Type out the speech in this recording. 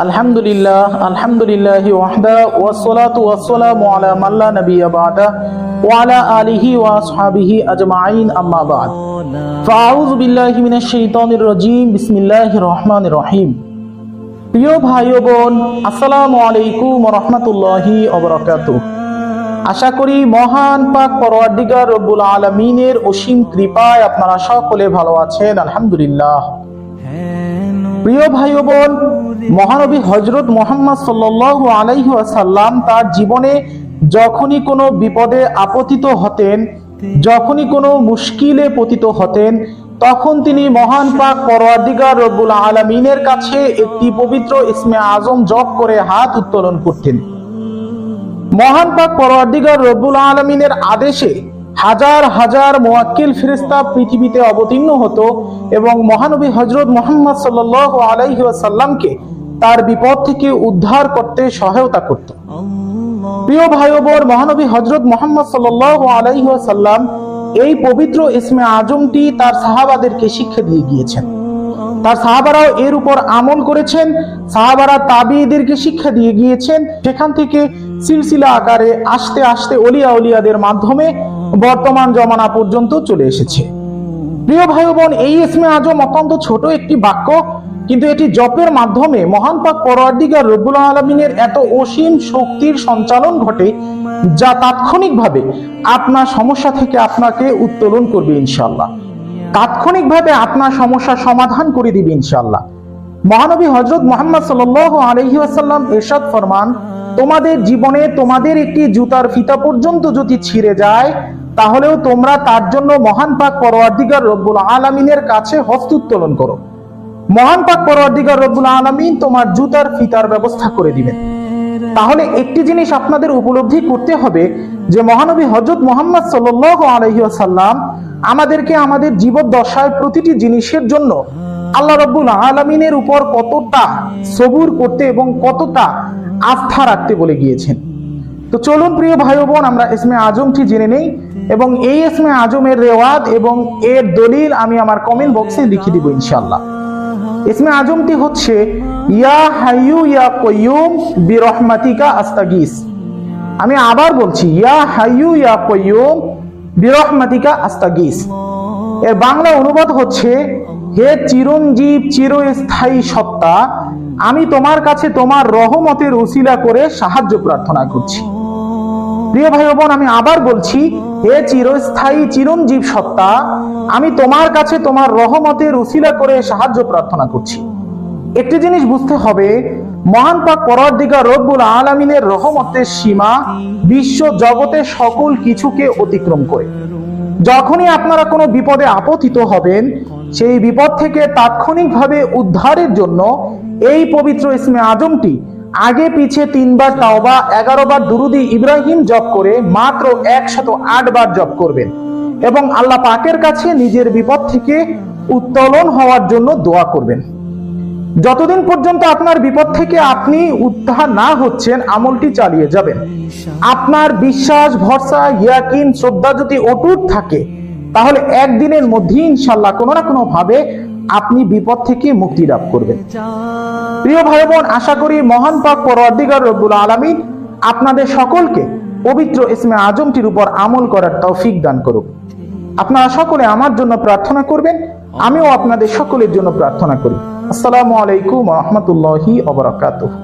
আলহামদুলিল্লাহ আলহামদুলিল্লাহি ওয়াহদা ওয়াসসালাতু ওয়াসসালামু আলা মান লা নাবিয়্যা বা'দা ওয়া আলা আলিহি ওয়া আসহাবিহি আজমাইন আম্মা বা'দ ফাআউযু বিল্লাহি মিনাশ শাইতানির রাজীম বিসমিল্লাহির রহমানির রহিম। প্রিয় ভাই ও বোন, আসসালামু আলাইকুম ওয়া রাহমাতুল্লাহি ওয়া বারাকাতুহু। আশা করি মহান পাক পরওয়ারদিগার রব্বুল আলামিনের অসীম কৃপায় আপনারা সকলে ভালো আছেন, আলহামদুলিল্লাহ। প্রিয় ভাই ও বোন, মহানবী হযরত মুহাম্মদ সাল্লাল্লাহু আলাইহি ওয়াসাল্লাম তার জীবনে যখনই কোনো বিপদে আপতিত হতেন, যখনই কোনো মুশকিলে পতিত হতেন, তখন তিনি মহান পাক পরওয়ারদিগার রব্বুল আলামিনের কাছে একটি পবিত্র ইসমে আজম জপ করে হাত উত্তোলন করতেন। মহান পাক পরওয়ারদিগার রব্বুল আলামিনের আদেশে হাজার হাজার মুওয়াক্কিল ফেরেশতা পৃথিবীতে অবতীর্ণ হতো এবং মহানবী হযরত মুহাম্মদ সাল্লাল্লাহু আলাইহি ওয়াসাল্লামকে তার বিপদ থেকে উদ্ধার করতে সহায়তা করত। প্রিয় ভাই ও বোন, মহানবী হযরত মুহাম্মদ সাল্লাল্লাহু আলাইহি ওয়াসাল্লাম এই পবিত্র ইসমে আজমটি তার সাহাবাদেরকে শিক্ষা দিয়ে গিয়েছেন। তার সাহাবারাও এর উপর আমল করেছেন, সাহাবারা তাবিঈদেরকে শিক্ষা দিয়ে গিয়েছেন। সেখান থেকে সিলসিলা আকারে আস্তে আস্তে ওলিয়া উলিয়াদের মাধ্যমে বর্তমান জমানা পর্যন্ত চলে এসেছে। প্রিয় ভাই ও বোন, এই ইসমে আজম অত্যন্ত ছোট একটি বাক্য, কিন্তু এটি জপের মাধ্যমে মহান পাক পরওয়ারদিগার রব্বুল আলামিনের এত অসীম শক্তির সঞ্চালন ঘটে, যা তাৎক্ষণিকভাবে আপনার সমস্যা থেকে আপনাকে উত্তোলন করবে ইনশাআল্লাহ, তাৎক্ষণিকভাবে আপনার সমস্যার সমাধান করে দিবে ইনশাআল্লাহ। মহানবী হযরত মুহাম্মদ সাল্লাল্লাহু আলাইহি ওয়াসাল্লাম ইরশাদ ফরমান, তোমাদের জীবনে তোমাদের একটি জুতার ফিতা পর্যন্ত যদি ছিঁড়ে যায়, তাহলেও তোমরা তার জন্য মহান পাক পরওয়ারদিগার রব্বুল আলামিনের কাছে হস্ত উত্তোলন করো। মহান পাক পরওয়ারদিগার রব্বুল আলামিন তোমার জুতার ফিতার ব্যবস্থা করে দিবেন। তাহলে একটি জিনিস আপনাদের উপলব্ধি করতে হবে যে মহানবী হযরত মুহাম্মদ সাল্লাল্লাহু আলাইহি ওয়াসাল্লাম আমাদেরকে আমাদের জীবদ্দশায় প্রতিটি জিনিসের জন্য আল্লাহ রাব্বুল আলামিনের উপর কতটা সবুর করতে এবং কতটা আস্থা রাখতে বলে গিয়েছেন। তো চলুন প্রিয় ভাই ও বোন, আমরা ইসমে আজমটি জেনে নেই এবং এই ইসমে আজমের রেওয়াত এবং এর দলিল আমি আমার কমেন্ট বক্সে লিখে দিব ইনশাআল্লাহ। ইসমে আজমটি হচ্ছে ইয়া হাইয়ু ইয়া কাইয়ুম বিরহমাতিকা আস্তাগীস। আমি আবার বলছি, ইয়া হাইয়ু ইয়া কাইয়ুম বিরহমাতিকা আস্তাগীস। এর বাংলা অনুবাদ হচ্ছে, হে চিরঞ্জীব চিরস্থায়ী সত্তা, আমি তোমার কাছে তোমার রহমতের উসিলা করে সাহায্য প্রার্থনা করছি। প্রিয় ভাই বোন, আমি আবার বলছি, হে চিরস্থায়ী চিরঞ্জীব সত্তা, আমি তোমার কাছে তোমার রহমতের উসিলা করে সাহায্য প্রার্থনা করছি। একটি জিনিস বুঝতে হবে, মহান পাক পরওয়ারদিগার রব্বুল আলামিনের রহমতের সীমা বিশ্ব জগতের সকল কিছুকে অতিক্রম করে। যখনই আপনারা কোনো বিপদে আপতিত হবেন, সেই বিপদ থেকে তাৎক্ষণিকভাবে উদ্ধারের জন্য এই পবিত্র ইসমে আজমটি আগে পিছে 3 বার তাওবা, 11 বার দুরুদি ইব্রাহিম জপ করে মাত্র 108 বার জপ করবেন এবং আল্লাহ পাকের কাছে নিজের বিপদ থেকে উত্তোলন হওয়ার জন্য দোয়া করবেন। যতদিন পর্যন্ত আপনার বিপদ থেকে আপনি উদ্ধার না হচ্ছেন, আমলটি চালিয়ে যাবেন। আপনার বিশ্বাস, ভরসা, ইয়াকিন, শ্রদ্ধা যদি অটুট থাকে, তাহলে একদিনের মধ্যে ইনশাআল্লাহ কোনো না কোনো ভাবে আপনি বিপদ থেকে মুক্তি লাভ করবেন। প্রিয় ভাই বোন, আশা করি মহান পাক পরওয়ারদিগার রব্বুল আলামিন আপনাদের সকলকে পবিত্র ইসমে আজমটির উপর আমল করার তৌফিক দান করুক। আপনারা সকলে আমার জন্য প্রার্থনা করবেন, আমিও আপনাদের সকলের জন্য প্রার্থনা করি। আসসালামু আলাইকুম ওয়া রাহমাতুল্লাহি ওয়া বারাকাতুহু।